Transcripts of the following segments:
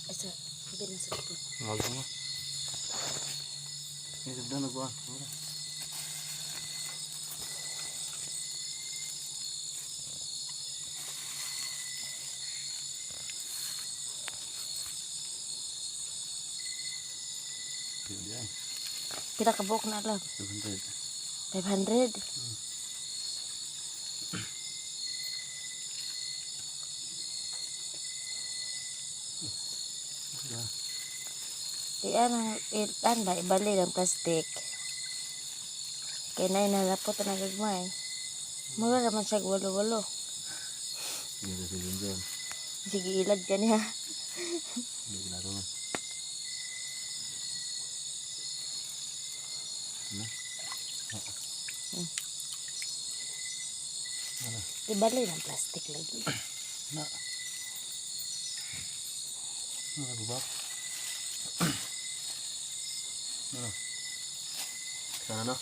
Asa, ibig na sa lipot. Wag mo. Ini sudah nagbuan. Pila ka buok na lang? 500. 500? Di ang ba ibalik ang plastic. Kaya na inalapot na nagagmay. Mura naman siya walo-walo. Ini dah sebentar. Sige ilag ka niya. Ini kenapa man? Ibalik ang plastic lagi. Nak. Mana bubak? Mana? Sana no?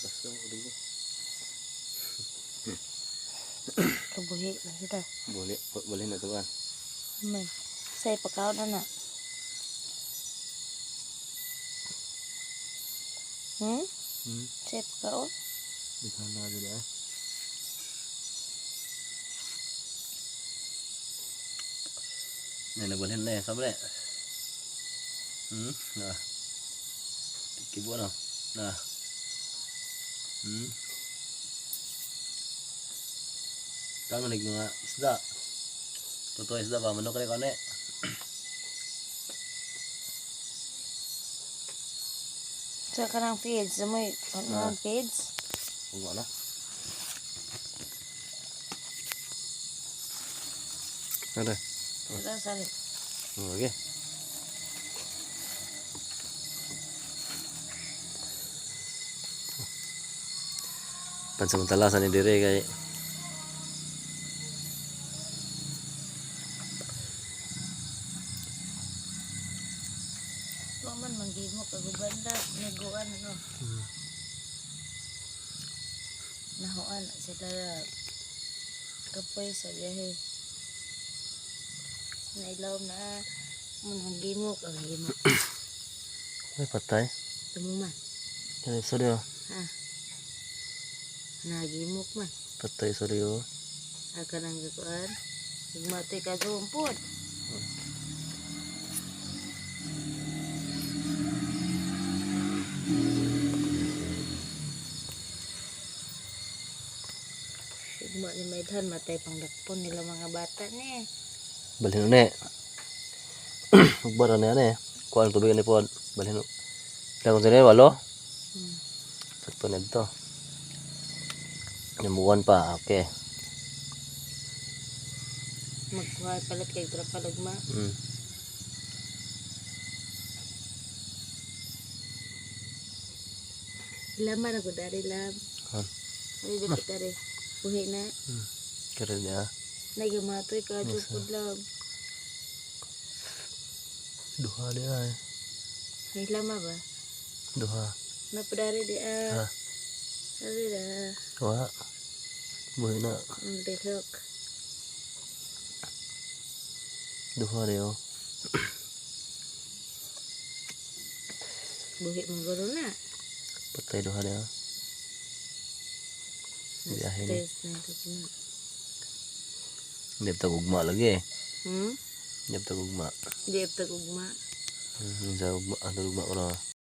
Basta ulit mo. Kabuhi na sila. Boleh na tuan. Man, say pagkaon na. Say pagkaon? Di sana aja dah. Này là bật lên này xong đấy. Nè. Cái búa nào. Nè. Kan menik mga isda. Totoo isda ba manok kani kani. Sa kanang feeds, may kanang feeds. Ugma na. Ada. Sila sali. Okay. Pansamantala sa ni dire kay Tuman manggimo kagubanda naguan ano. Nahuan sila kapoy sa biyahe. Nailaw na manggimo kagimo. ay patay. Tumuman. Kaya sorry oh. Ha. Nagimok man. Patay sorry oh. Akan ang gakuan. Nagmatay ka sumpod. Sigma ni Maidhan matay pangdakpon nila mga bata ni. Balhin na Ugbara na yan kuha ang tubig ni pod. Balhin lang sa walo. Sakto na dito. Namuwan pa. Okay. Magkuha palit kay trapalagma. Lamar ako dari lam. Ay dito dari. Buhi na. Kira niya. Nagamatoy ka jupod lam. Duha dia May lama ba? Duha. Napadari di Dari dah. Wah. Buhi na. Besok. Duha dia. Buhi menggoro na. Patay duha dia. Biyahe ni. Hindi pa gugma lagi Hindi pa gugma. Hindi pa gugma. Hindi pa gugma. Ano gugma ko na.